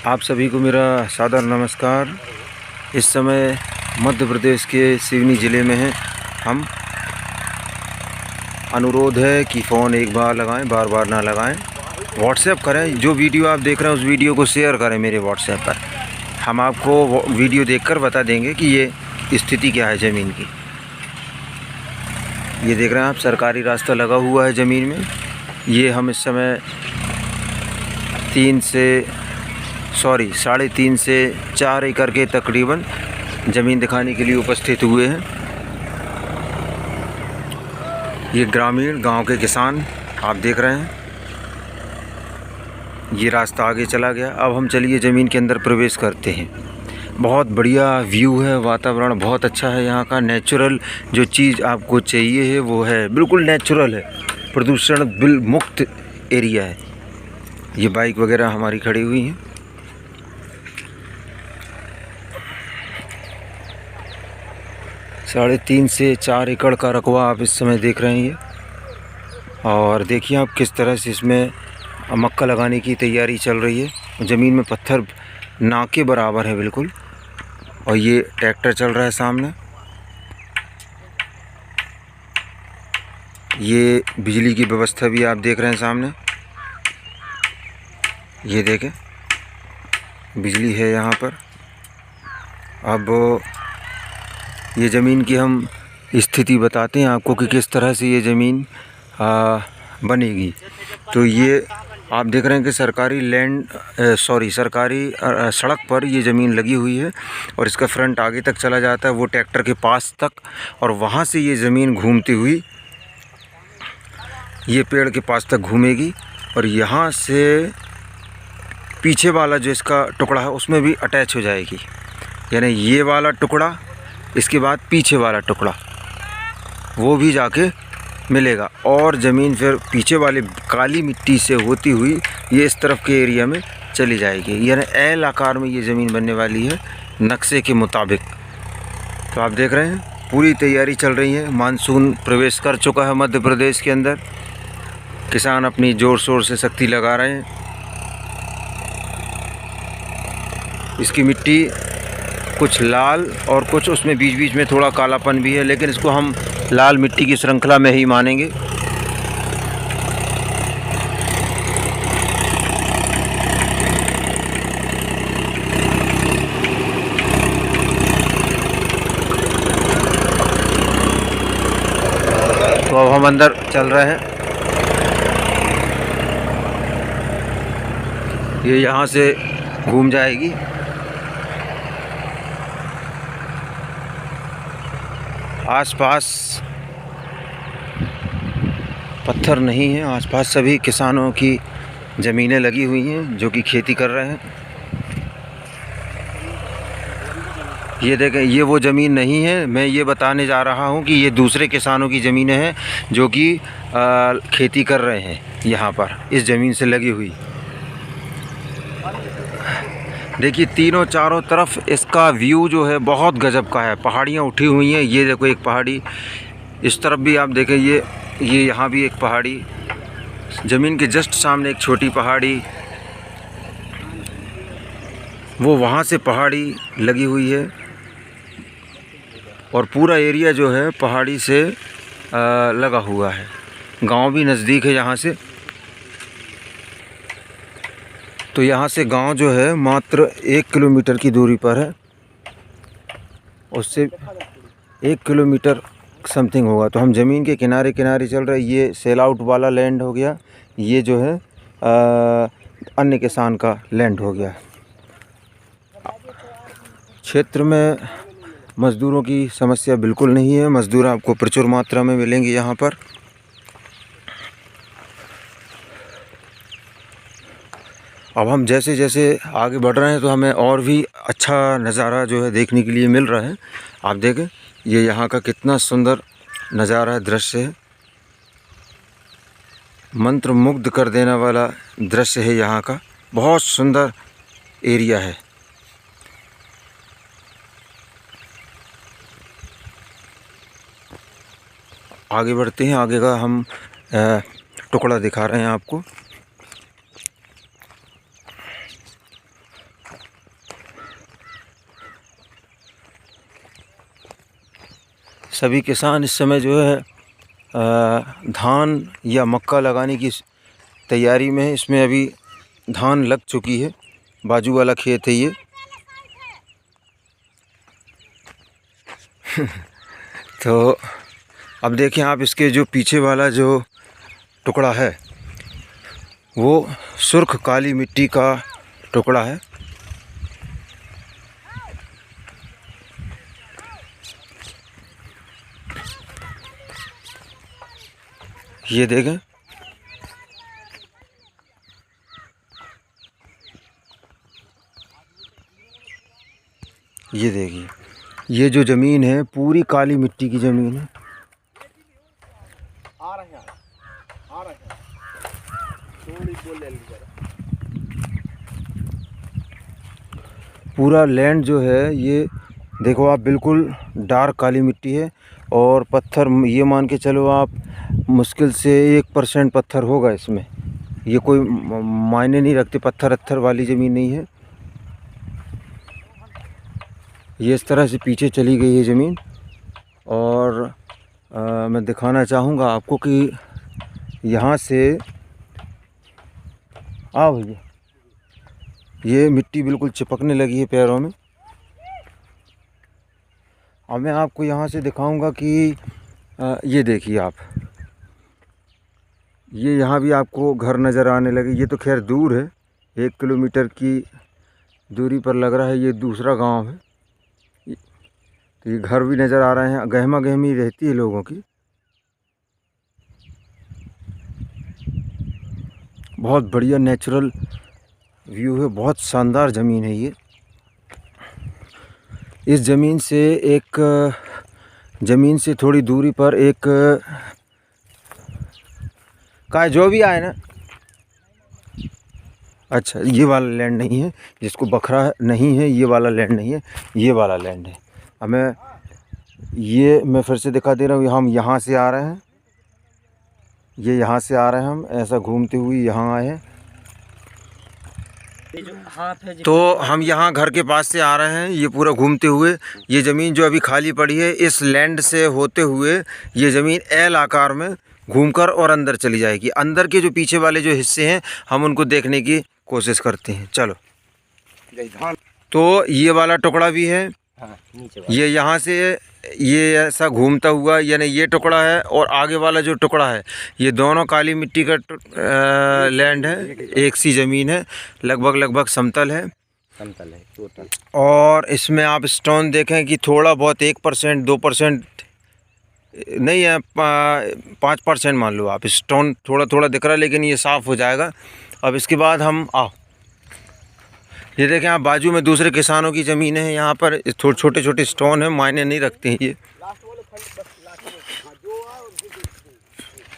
आप सभी को मेरा सादर नमस्कार। इस समय मध्य प्रदेश के सिवनी ज़िले में हैं हम। अनुरोध है कि फ़ोन एक बार लगाएं, बार बार ना लगाएं। व्हाट्सएप करें, जो वीडियो आप देख रहे हैं उस वीडियो को शेयर करें मेरे व्हाट्सएप पर। हम आपको वीडियो देखकर बता देंगे कि ये स्थिति क्या है ज़मीन की। ये देख रहे हैं आप, सरकारी रास्ता लगा हुआ है ज़मीन में। ये हम इस समय 3.5 से 4 एकड़ के तकरीबन ज़मीन दिखाने के लिए उपस्थित हुए हैं। ये ग्रामीण गांव के किसान आप देख रहे हैं। ये रास्ता आगे चला गया। अब हम चलिए ज़मीन के अंदर प्रवेश करते हैं। बहुत बढ़िया व्यू है, वातावरण बहुत अच्छा है यहाँ का। नेचुरल जो चीज़ आपको चाहिए है वो है, बिल्कुल नेचुरल है। प्रदूषण मुक्त एरिया है। ये बाइक वगैरह हमारी खड़ी हुई हैं। 3.5 से 4 एकड़ का रकबा आप इस समय देख रहे हैं ये। और देखिए आप किस तरह से इसमें मक्का लगाने की तैयारी चल रही है। ज़मीन में पत्थर ना के बराबर है बिल्कुल। और ये ट्रैक्टर चल रहा है सामने। ये बिजली की व्यवस्था भी आप देख रहे हैं सामने। ये देखें, बिजली है यहाँ पर। अब ये ज़मीन की हम स्थिति बताते हैं आपको कि किस तरह से ये ज़मीन बनेगी। तो ये आप देख रहे हैं कि सरकारी सड़क पर ये ज़मीन लगी हुई है। और इसका फ्रंट आगे तक चला जाता है, वो ट्रैक्टर के पास तक। और वहाँ से ये ज़मीन घूमती हुई ये पेड़ के पास तक घूमेगी। और यहाँ से पीछे वाला जो इसका टुकड़ा है उसमें भी अटैच हो जाएगी। यानी ये वाला टुकड़ा, इसके बाद पीछे वाला टुकड़ा वो भी जाके मिलेगा। और ज़मीन फिर पीछे वाले काली मिट्टी से होती हुई ये इस तरफ के एरिया में चली जाएगी। यानी एल आकार में ये ज़मीन बनने वाली है नक्शे के मुताबिक। तो आप देख रहे हैं पूरी तैयारी चल रही है। मानसून प्रवेश कर चुका है मध्य प्रदेश के अंदर। किसान अपनी ज़ोर शोर से शक्ति लगा रहे हैं। इसकी मिट्टी कुछ लाल और कुछ उसमें बीच बीच में थोड़ा कालापन भी है, लेकिन इसको हम लाल मिट्टी की श्रृंखला में ही मानेंगे। तो अब हम अंदर चल रहे हैं। ये यहाँ से घूम जाएगी। आसपास पत्थर नहीं है। आसपास सभी किसानों की ज़मीनें लगी हुई हैं जो कि खेती कर रहे हैं। ये देखें, ये वो ज़मीन नहीं है। मैं ये बताने जा रहा हूँ कि ये दूसरे किसानों की ज़मीनें हैं जो कि खेती कर रहे हैं यहाँ पर इस ज़मीन से लगी हुई। देखिए तीनों चारों तरफ इसका व्यू जो है बहुत गजब का है। पहाड़ियाँ उठी हुई हैं। ये देखो एक पहाड़ी, इस तरफ भी आप देखें, ये यहाँ भी एक पहाड़ी, ज़मीन के जस्ट सामने एक छोटी पहाड़ी, वो वहाँ से पहाड़ी लगी हुई है। और पूरा एरिया जो है पहाड़ी से लगा हुआ है। गांव भी नज़दीक है यहाँ से। तो यहाँ से गांव जो है मात्र 1 किलोमीटर की दूरी पर है। उससे 1 किलोमीटर समथिंग होगा। तो हम ज़मीन के किनारे किनारे चल रहे। ये सेल आउट वाला लैंड हो गया। ये जो है अन्य किसान का लैंड हो गया। क्षेत्र में मज़दूरों की समस्या बिल्कुल नहीं है। मज़दूर आपको प्रचुर मात्रा में मिलेंगे यहाँ पर। अब हम जैसे जैसे आगे बढ़ रहे हैं तो हमें और भी अच्छा नज़ारा जो है देखने के लिए मिल रहा है। आप देखें, ये यहाँ का कितना सुंदर नज़ारा है, दृश्य है। मंत्र मुग्ध कर देने वाला दृश्य है यहाँ का। बहुत सुंदर एरिया है। आगे बढ़ते हैं। आगे का हम टुकड़ा दिखा रहे हैं आपको। सभी किसान इस समय जो है धान या मक्का लगाने की तैयारी में है। इसमें अभी धान लग चुकी है। बाजू वाला खेत है ये। तो अब देखें आप, इसके जो पीछे वाला जो टुकड़ा है वो सुर्ख काली मिट्टी का टुकड़ा है। ये देखें, ये देखिए, ये जो ज़मीन है पूरी काली मिट्टी की ज़मीन है। पूरा लैंड जो है ये देखो आप, बिल्कुल डार्क काली मिट्टी है। और पत्थर ये मान के चलो आप, मुश्किल से 1% पत्थर होगा इसमें। ये कोई मायने नहीं रखते, पत्थर वाली ज़मीन नहीं है ये। इस तरह से पीछे चली गई है ज़मीन। और मैं दिखाना चाहूँगा आपको कि यहाँ से भैया, ये मिट्टी बिल्कुल चिपकने लगी है पैरों में। अब मैं आपको यहाँ से दिखाऊंगा कि ये देखिए आप, ये यहाँ भी आपको घर नज़र आने लगे। ये तो खैर दूर है, 1 किलोमीटर की दूरी पर लग रहा है। ये दूसरा गांव है। तो ये घर भी नज़र आ रहे हैं। गहमा गहमी रहती है लोगों की। बहुत बढ़िया नेचुरल व्यू है, बहुत शानदार ज़मीन है ये। इस ज़मीन से थोड़ी दूरी पर एक का जो भी आए ना, अच्छा ये वाला लैंड नहीं है जिसको बखरा नहीं है, ये वाला लैंड नहीं है, ये वाला लैंड है। अब मैं फिर से दिखा दे रहा हूँ। हम यहाँ से आ रहे हैं, ये यहाँ से आ रहे हैं, हम ऐसा घूमते हुए यहाँ आए हैं। तो हम यहाँ घर के पास से आ रहे हैं, ये पूरा घूमते हुए। ये ज़मीन जो अभी खाली पड़ी है, इस लैंड से होते हुए ये ज़मीन एल आकार में घूमकर और अंदर चली जाएगी। अंदर के जो पीछे वाले जो हिस्से हैं हम उनको देखने की कोशिश करते हैं। चलो। तो ये वाला टुकड़ा भी है, ये यहाँ से ये ऐसा घूमता हुआ, यानी ये टुकड़ा है। और आगे वाला जो टुकड़ा है, ये दोनों काली मिट्टी का लैंड है। एक सी ज़मीन है, लगभग समतल है टोटल। और इसमें आप स्टोन देखें कि थोड़ा बहुत 1%, 2% नहीं है, 5% मान लो आप। स्टोन थोड़ा दिख रहा है, लेकिन ये साफ़ हो जाएगा। अब इसके बाद हम ये देखें आप, बाजू में दूसरे किसानों की ज़मीन है। यहाँ पर छोटे स्टोन है, मायने नहीं रखते हैं ये।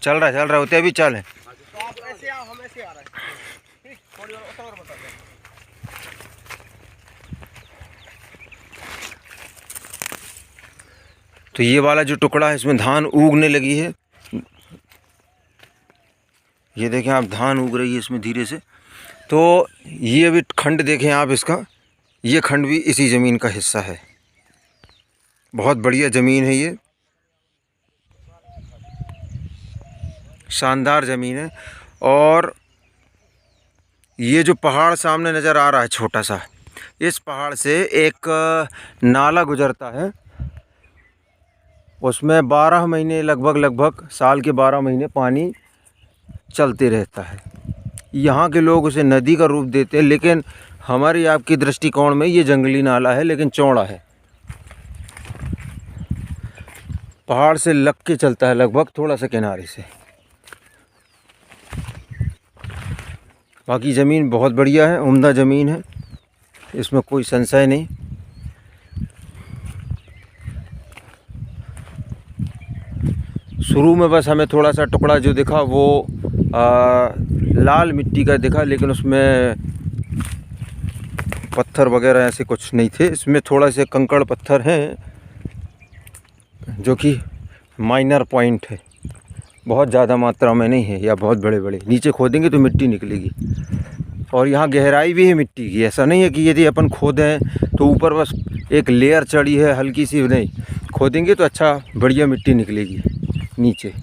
चल रहा होते अभी चलें। तो ये वाला जो टुकड़ा है, इसमें धान उगने लगी है। ये देखें आप, धान उग रही है इसमें धीरे से। तो ये अभी खंड देखें आप इसका, ये खंड भी इसी ज़मीन का हिस्सा है। बहुत बढ़िया ज़मीन है ये, शानदार ज़मीन है। और ये जो पहाड़ सामने नज़र आ रहा है छोटा सा, इस पहाड़ से एक नाला गुजरता है। उसमें 12 महीने लगभग साल के 12 महीने पानी चलते रहता है। यहाँ के लोग उसे नदी का रूप देते हैं, लेकिन हमारी आपकी दृष्टिकोण में ये जंगली नाला है, लेकिन चौड़ा है। पहाड़ से लग के चलता है लगभग, थोड़ा सा किनारे से। बाकी ज़मीन बहुत बढ़िया है, उम्दा ज़मीन है, इसमें कोई संशय नहीं। शुरू में बस हमें थोड़ा सा टुकड़ा जो दिखा वो लाल मिट्टी का दिखा, लेकिन उसमें पत्थर वगैरह ऐसे कुछ नहीं थे। इसमें थोड़ा से कंकड़ पत्थर हैं जो कि माइनर पॉइंट है, बहुत ज़्यादा मात्रा में नहीं है, या बहुत बड़े नीचे खोदेंगे तो मिट्टी निकलेगी। और यहाँ गहराई भी है मिट्टी की, ऐसा नहीं है कि यदि अपन खोदें तो ऊपर बस एक लेयर चढ़ी है हल्की सी, नहीं, खोदेंगे तो अच्छा बढ़िया मिट्टी निकलेगी नीचे।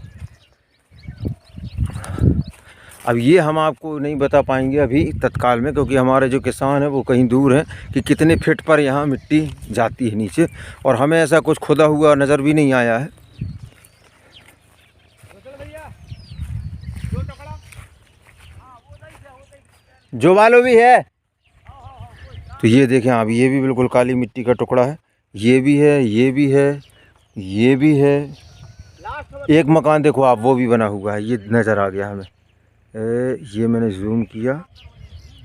अब ये हम आपको नहीं बता पाएंगे अभी तत्काल में, क्योंकि हमारे जो किसान हैं वो कहीं दूर हैं कि कितने फीट पर यहाँ मिट्टी जाती है नीचे, और हमें ऐसा कुछ खुदा हुआ नज़र भी नहीं आया है। जो वालों भी है तो ये देखें आप, ये भी बिल्कुल काली मिट्टी का टुकड़ा है, ये भी है, ये भी है, ये भी है। एक मकान देखो आप, वो भी बना हुआ है, ये नज़र आ गया हमें। ये मैंने जूम किया,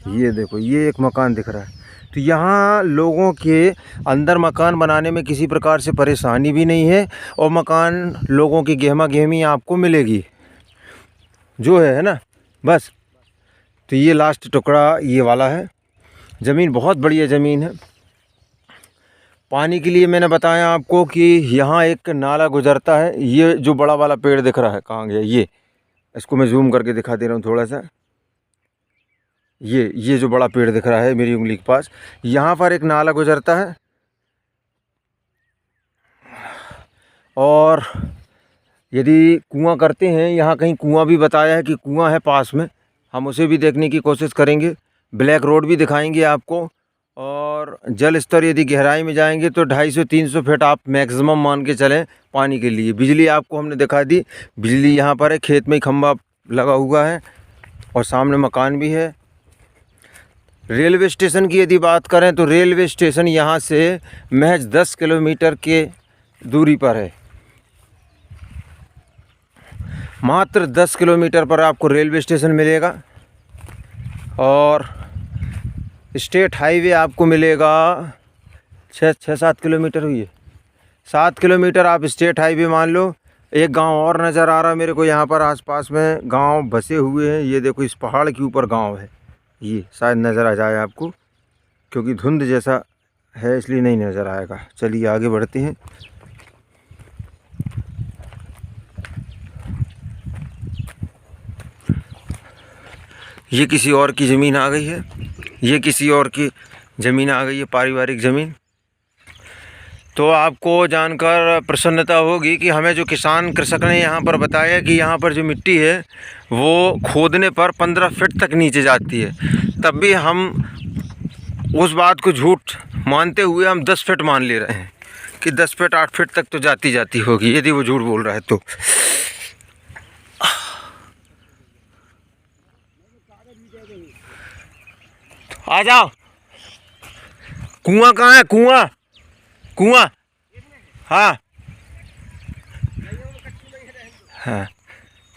ये देखो ये एक मकान दिख रहा है। तो यहाँ लोगों के अंदर मकान बनाने में किसी प्रकार से परेशानी भी नहीं है, और मकान लोगों की गहमा गहमी आपको मिलेगी जो है ना, बस। तो ये लास्ट टुकड़ा ये वाला है। ज़मीन बहुत बढ़िया ज़मीन है। पानी के लिए मैंने बताया आपको कि यहाँ एक नाला गुजरता है। ये जो बड़ा वाला पेड़ दिख रहा है, कहाँ गया ये, इसको मैं जूम करके दिखा दे रहा हूँ थोड़ा सा। ये जो बड़ा पेड़ दिख रहा है मेरी उंगली के पास, यहाँ पर एक नाला गुजरता है। और यदि कुआं करते हैं, यहाँ कहीं कुआं भी बताया है कि कुआं है पास में, हम उसे भी देखने की कोशिश करेंगे। ब्लैक रोड भी दिखाएंगे आपको। और जल स्तर यदि गहराई में जाएंगे तो 250-300 फीट आप मैक्सिमम मान के चलें पानी के लिए। बिजली आपको हमने दिखा दी, बिजली यहाँ पर है, खेत में खंभा लगा हुआ है और सामने मकान भी है। रेलवे स्टेशन की यदि बात करें तो रेलवे स्टेशन यहाँ से महज 10 किलोमीटर के दूरी पर है। मात्र 10 किलोमीटर पर आपको रेलवे स्टेशन मिलेगा। और स्टेट हाईवे आपको मिलेगा 6-7 किलोमीटर हुई है, 7 किलोमीटर आप स्टेट हाईवे मान लो। एक गांव और नज़र आ रहा है मेरे को, यहाँ पर आसपास में गांव बसे हुए हैं। ये देखो इस पहाड़ के ऊपर गांव है, ये शायद नज़र आ जाए आपको, क्योंकि धुंध जैसा है इसलिए नहीं नज़र आएगा। चलिए आगे बढ़ते हैं। ये किसी और की ज़मीन आ गई है, ये किसी और की ज़मीन आ गई है, पारिवारिक ज़मीन। तो आपको जानकर प्रसन्नता होगी कि हमें जो किसान कृषक ने यहाँ पर बताया कि यहाँ पर जो मिट्टी है वो खोदने पर 15 फीट तक नीचे जाती है। तब भी हम उस बात को झूठ मानते हुए हम 10 फीट मान ले रहे हैं कि 10 फीट 8 फीट तक तो जाती होगी, यदि वो झूठ बोल रहा है तो। आ जाओ। कुआं कहाँ है? कुआं कुआं हाँ हाँ,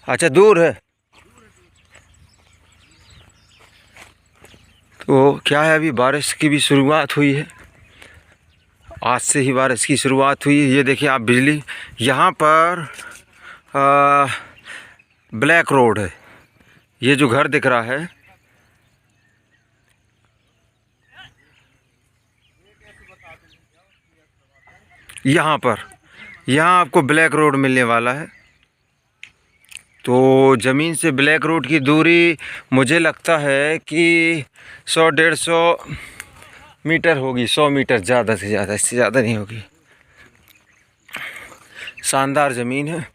अच्छा दूर है। तो क्या है, अभी बारिश की भी शुरुआत हुई है, आज से ही बारिश की शुरुआत हुई है। ये देखिए आप बिजली, यहाँ पर ब्लैक रोड है। ये जो घर दिख रहा है, यहाँ आपको ब्लैक रोड मिलने वाला है। तो ज़मीन से ब्लैक रोड की दूरी मुझे लगता है कि 100-150 मीटर होगी, 100 मीटर ज़्यादा से ज़्यादा, इससे ज़्यादा नहीं होगी। शानदार ज़मीन है।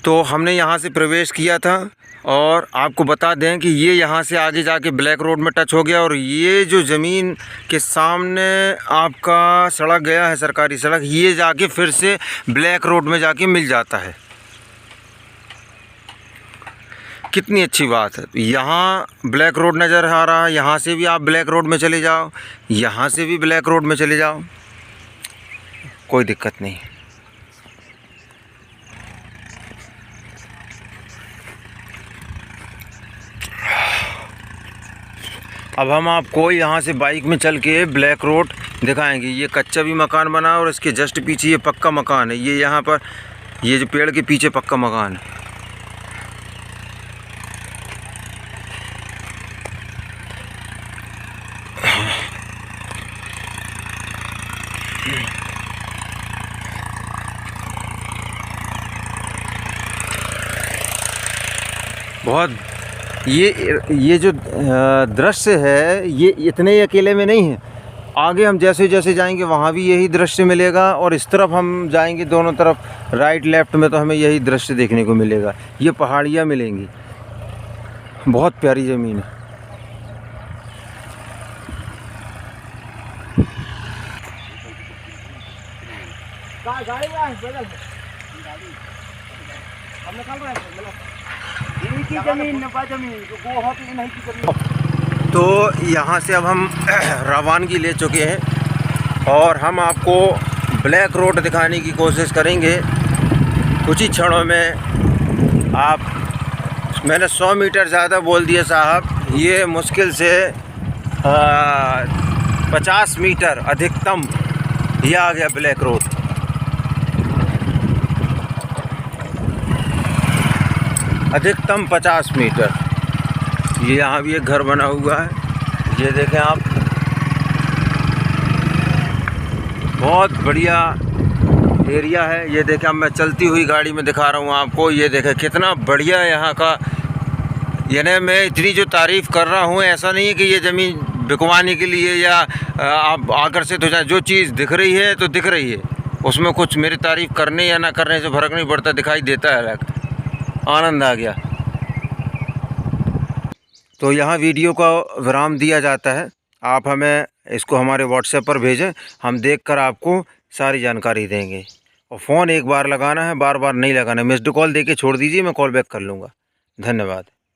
तो हमने यहाँ से प्रवेश किया था, और आपको बता दें कि ये यहाँ से आगे जाके ब्लैक रोड में टच हो गया। और ये जो ज़मीन के सामने आपका सड़क गया है, सरकारी सड़क, ये जाके फिर से ब्लैक रोड में जाके मिल जाता है। कितनी अच्छी बात है। यहाँ ब्लैक रोड नज़र आ रहा है, यहाँ से भी आप ब्लैक रोड में चले जाओ, यहाँ से भी ब्लैक रोड में चले जाओ, कोई दिक्कत नहीं। अब हम आपको यहाँ से बाइक में चल के ब्लैक रोड दिखाएंगे। ये कच्चा भी मकान बना है और इसके जस्ट पीछे ये पक्का मकान है। ये यहाँ पर ये जो पेड़ के पीछे पक्का मकान है। बहुत ये जो दृश्य है ये इतने अकेले में नहीं है। आगे हम जैसे जैसे जाएंगे वहाँ भी यही दृश्य मिलेगा, और इस तरफ हम जाएंगे दोनों तरफ राइट लेफ़्ट में तो हमें यही दृश्य देखने को मिलेगा। ये पहाड़ियाँ मिलेंगी, बहुत प्यारी ज़मीन है। तो यहाँ से अब हम रवानगी ले चुके हैं और हम आपको ब्लैक रोड दिखाने की कोशिश करेंगे कुछ ही क्षणों में। मैंने 100 मीटर ज़्यादा बोल दिया साहब, ये मुश्किल से 50 मीटर अधिकतम ये आ गया ब्लैक रोड। अधिकतम 50 मीटर। ये यहाँ भी एक घर बना हुआ है, ये देखें आप, बहुत बढ़िया एरिया है। ये देखें, अब मैं चलती हुई गाड़ी में दिखा रहा हूँ आपको। ये देखें कितना बढ़िया यहाँ का, यानी मैं इतनी जो तारीफ़ कर रहा हूँ, ऐसा नहीं है कि ये ज़मीन बिकवाने के लिए या आप आकर्षित हो जाए। जो चीज़ दिख रही है तो दिख रही है, उसमें कुछ मेरी तारीफ़ करने या ना करने से फ़र्क नहीं पड़ता, दिखाई देता है अलग। आनंद आ गया। तो यहाँ वीडियो का विराम दिया जाता है। आप हमें इसको हमारे व्हाट्सएप पर भेजें, हम देखकर आपको सारी जानकारी देंगे। और फ़ोन एक बार लगाना है, बार बार नहीं लगाना। मिस्ड कॉल देके छोड़ दीजिए, मैं कॉल बैक कर लूँगा। धन्यवाद।